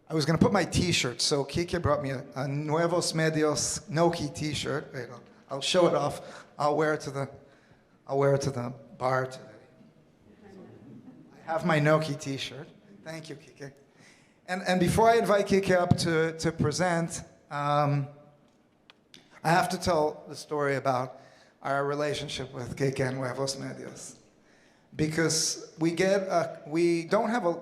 I was going to put my T-shirt, so Kike brought me a Nuevosmedios Noki T-shirt. Wait, I'll show it off. I'll wear it to the bar today. I have my Noki T-shirt. Thank you, Kike. And before I invite Kike up to present, I have to tell the story about our relationship with Kike and Nuevosmedios, because we don't have a.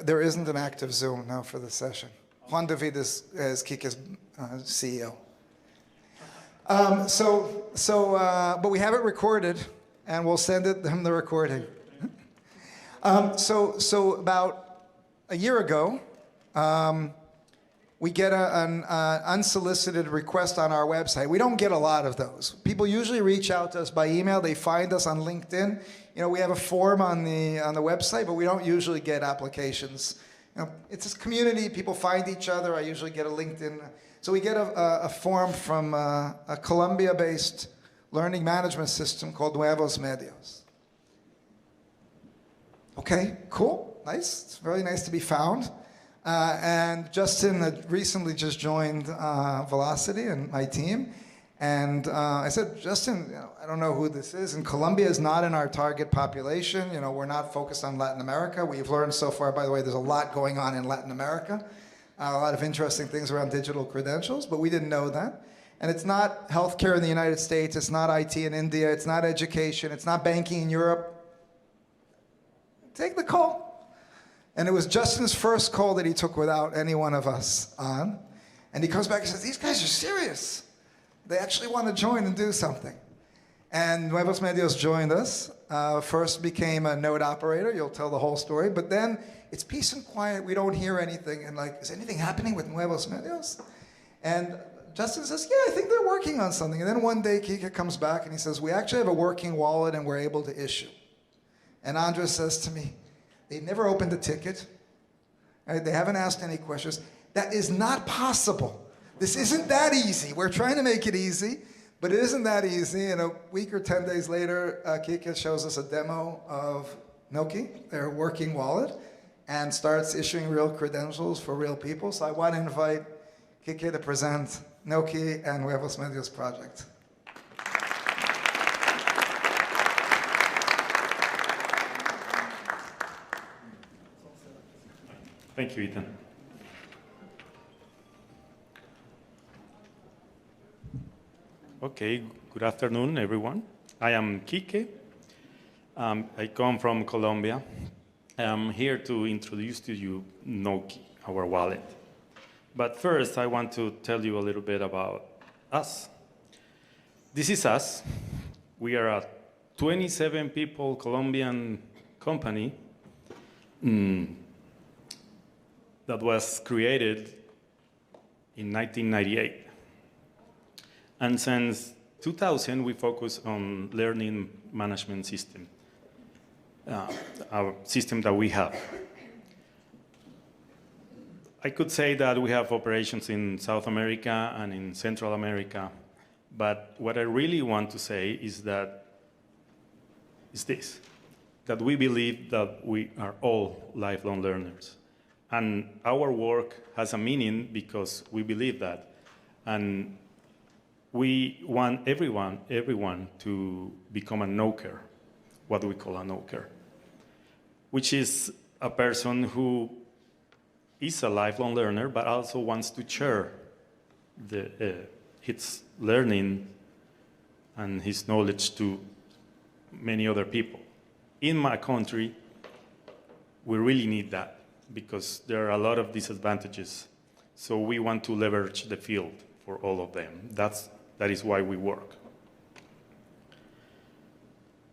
There isn't an active Zoom now for the session. Juan David is Kike's CEO. But we have it recorded, and we'll send him the recording. So about a year ago, we get an unsolicited request on our website. We don't get a lot of those. People usually reach out to us by email. They find us on LinkedIn. You know, we have a form on the website, but we don't usually get applications. You know, it's this community. People find each other. I usually get a LinkedIn. So we get a form from a Colombia-based learning management system called Nuevosmedios. Okay, cool, nice. It's very nice to be found. And Justin had recently just joined Velocity and my team. And I said, Justin, you know, I don't know who this is. And Colombia is not in our target population. You know, we're not focused on Latin America. We've learned so far, by the way, there's a lot going on in Latin America. A lot of interesting things around digital credentials, but we didn't know that. And it's not healthcare in the United States. It's not IT in India. It's not education. It's not banking in Europe. Take the call. And it was Justin's first call that he took without any one of us on. And he comes back and says, these guys are serious. They actually want to join and do something. And Nuevosmedios joined us. First became a node operator. You'll tell the whole story. But then it's peace and quiet. We don't hear anything. And like, is anything happening with Nuevosmedios? And Justin says, yeah, I think they're working on something. And then one day, Kike comes back and he says, we actually have a working wallet and we're able to issue. And Andres says to me, they never opened a ticket. Right? They haven't asked any questions. That is not possible. This isn't that easy. We're trying to make it easy, but it isn't that easy. And a week or 10 days later, Kike shows us a demo of Noki, their working wallet, and starts issuing real credentials for real people. So I want to invite Kike to present Noki and Nuevosmedios project. Thank you, Ethan. Okay, good afternoon, everyone. I am Kike. I come from Colombia. I'm here to introduce to you Noki, our wallet. But first, I want to tell you a little bit about us. This is S.A.S. We are a 27 people Colombian company that was created in 1998. And since 2000, we focus on learning management system, our system that we have. I could say that we have operations in South America and in Central America, but what I really want to say is that that we believe that we are all lifelong learners. And our work has a meaning because we believe that. And we want everyone to become a knower, what we call a knower, which is a person who is a lifelong learner, but also wants to share his learning and his knowledge to many other people. In my country, we really need that because there are a lot of disadvantages. So we want to leverage the field for all of them. That is why we work.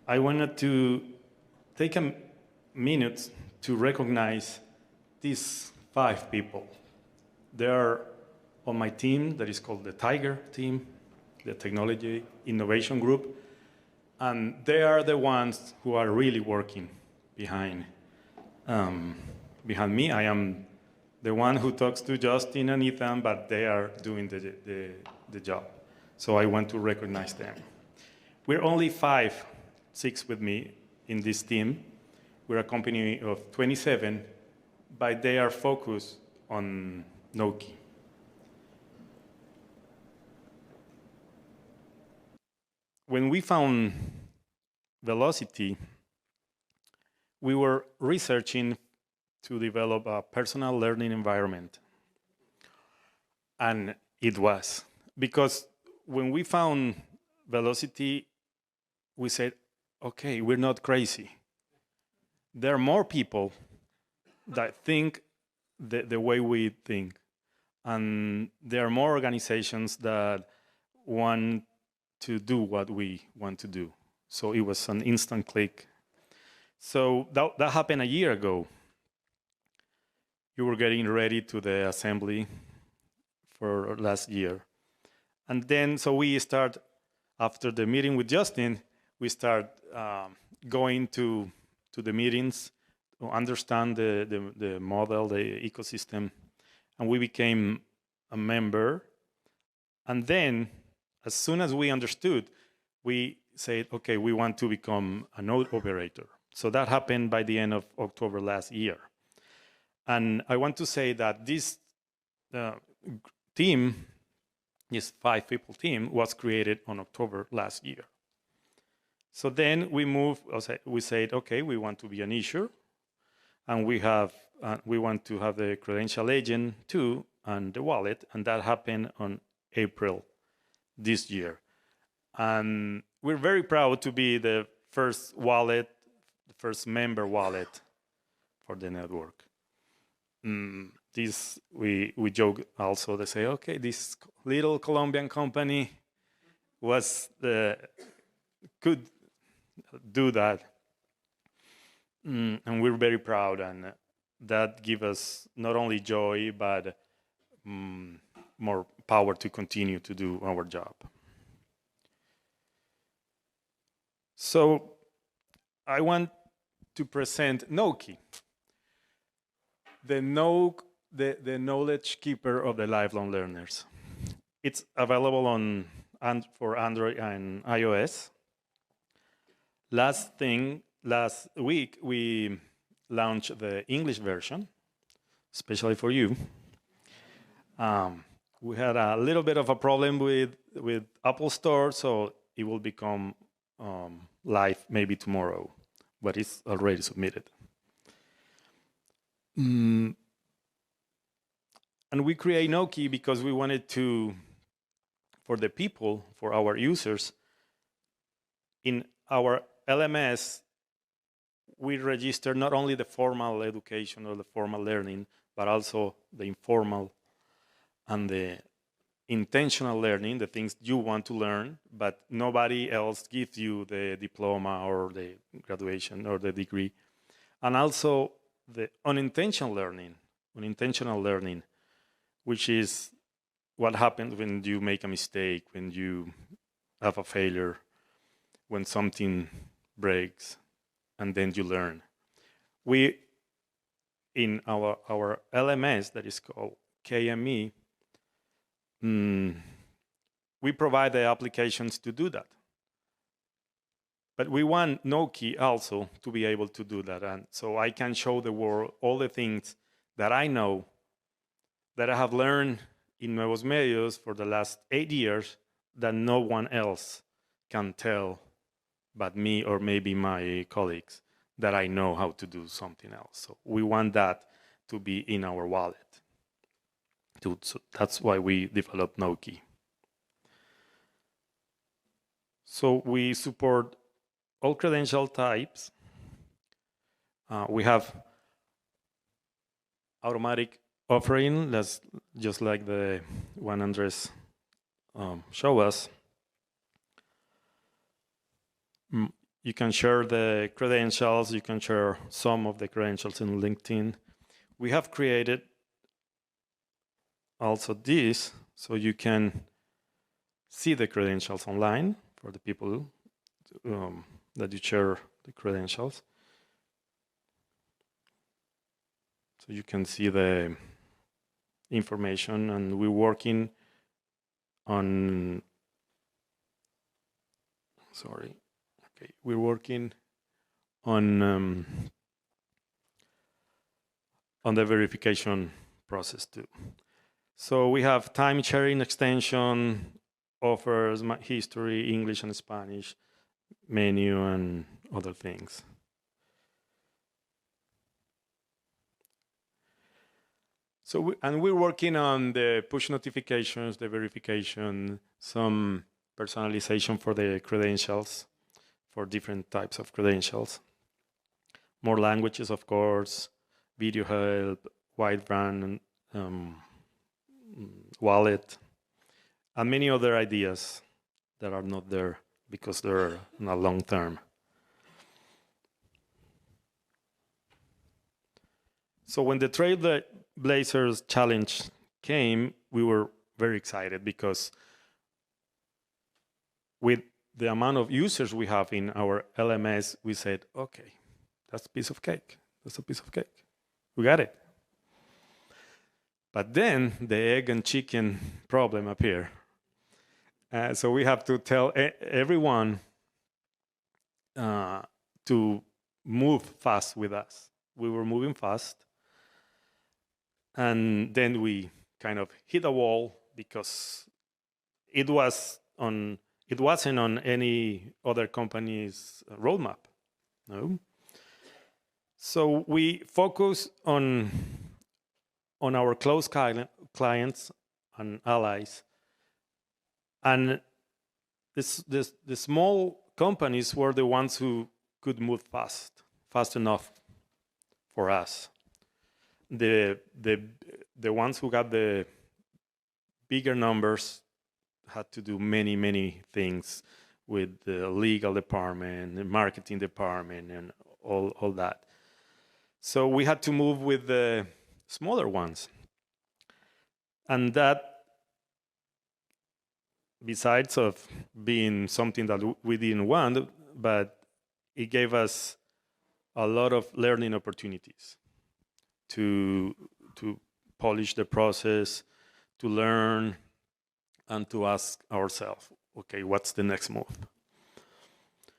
I wanted to take a minute to recognize these 5 people. They are on my team that is called the Tiger team, the Technology Innovation Group, and they are the ones who are really working behind me. I am the one who talks to Justin and Ethan, but they are doing the job. So I want to recognize them. We're only 5, 6 with me, in this team. We're a company of 27, but they are focused on no-key. When we found Velocity, we were researching to develop a personal learning environment. And it was. Because when we found Velocity, we said, okay, we're not crazy. There are more people that think the way we think. And there are more organizations that want to do what we want to do. So it was an instant click. So that happened a year ago. You were getting ready to the Assembly for last year. And then, so we start, after the meeting with Justin, we start going to the meetings to understand the model, the ecosystem, and we became a member. And then, as soon as we understood, we said, okay, we want to become a node operator. So that happened by the end of October last year. And I want to say that this team, this 5-people team, was created on October last year. So then we moved, we said, okay, we want to be an issuer, and we want to have the credential agent too, and the wallet, and that happened on April this year. And we're very proud to be the first wallet, the first member wallet for the network. This we joke also. They say, okay, this little Colombian company could do that, and we're very proud, and that gives us not only joy but more power to continue to do our job. So I want to present no-key, the knowledge keeper of the lifelong learners. It's available for Android and iOS. Last week we launched the English version, especially for you. We had a little bit of a problem with Apple Store, so it will become live maybe tomorrow, but it's already submitted. And we create no-key because we wanted to, for the people, for our users, in our LMS, we register not only the formal education or the formal learning, but also the informal and the intentional learning, the things you want to learn, but nobody else gives you the diploma or the graduation or the degree. And also the unintentional learning, which is what happens when you make a mistake, when you have a failure, when something breaks, and then you learn. We, in our LMS that is called KME, we provide the applications to do that. But we want no-key also to be able to do that. And so I can show the world all the things that I know, that I have learned in Nuevosmedios for the last 8 years, that no one else can tell but me or maybe my colleagues, that I know how to do something else. So we want that to be in our wallet. So that's why we developed no-key. So we support all credential types. We have automatic offering, that's just like the one Andres showed us. You can share the credentials, you can share some of the credentials in LinkedIn. We have created also this, so you can see the credentials online for the people that you share the credentials. So you can see the information, and we're working on, we're working on the verification process too. So we have time sharing extension, offers, history, English and Spanish, menu, and other things. So we're working on the push notifications, the verification, some personalization for the credentials, for different types of credentials. More languages, of course, video help, wide brand, wallet, and many other ideas that are not there because they're not long term. So when the Trailblazers challenge came, we were very excited because with the amount of users we have in our LMS, we said, okay, that's a piece of cake. That's a piece of cake. We got it. But then the egg and chicken problem appeared. So we have to tell everyone to move fast with us. We were moving fast. And then we kind of hit a wall because it wasn't on any other company's roadmap. No. So we focus on our close clients and allies, and the small companies were the ones who could move fast enough for us. The ones who got the bigger numbers had to do many things with the legal department, the marketing department, and all that. So we had to move with the smaller ones. And that, besides of being something that we didn't want, but it gave us a lot of learning opportunities to polish the process, to learn, and to ask ourselves, okay, what's the next move?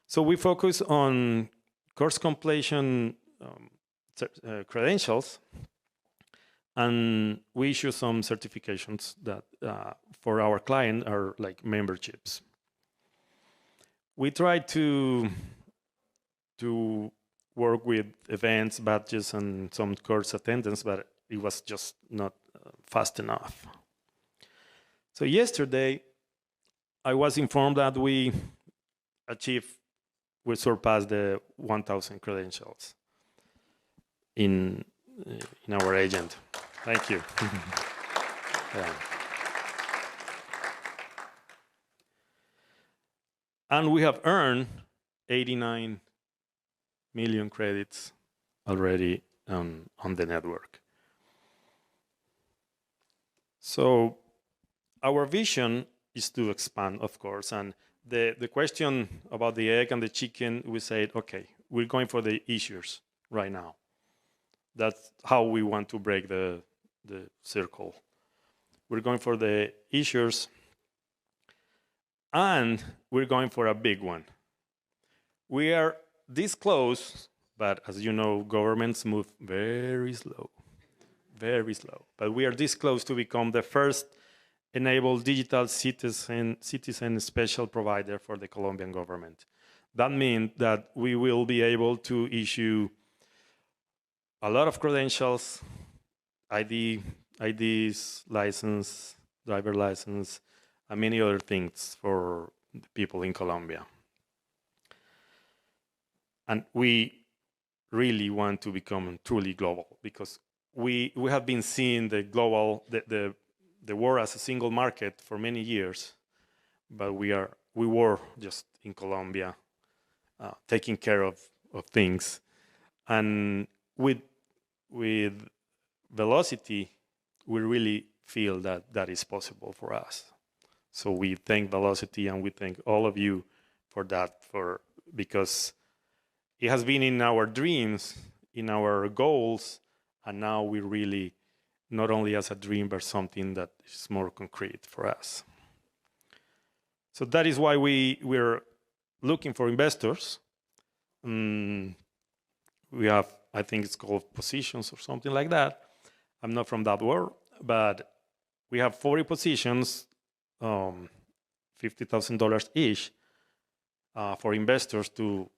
So we focus on course completion credentials, and we issue some certifications that for our client are like memberships. We try to work with events, badges, and some course attendance, but it was just not fast enough. So yesterday, I was informed that we surpassed the 1,000 credentials in our agent. Thank you. Yeah. And we have earned 89 million credits already on the network. So our vision is to expand, of course, and the question about the egg and the chicken, we said, okay, we're going for the issuers right now. That's how we want to break the circle. We're going for the issuers, and we're going for a big one. We are this close, but as you know, governments move very slow. But we are this close to become the first enabled digital citizen special provider for the Colombian government. That means that we will be able to issue a lot of credentials, IDs, license, driver license, and many other things for the people in Colombia. And we really want to become truly global because we have been seeing the world as a single market for many years, but we were just in Colombia taking care of things. And with Velocity, we really feel that is possible for us. So we thank Velocity and we thank all of you for that, because it has been in our dreams, in our goals, and now we really, not only as a dream, but something that is more concrete for us. So that is why we're looking for investors. we have, I think it's called positions or something like that. I'm not from that world, but we have 40 positions, $50,000 each, for investors to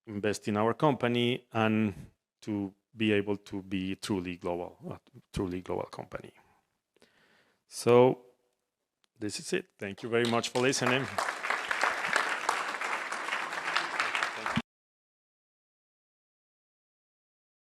invest in our company and to be able to be truly global, a truly global company. So this is it. Thank you very much for listening.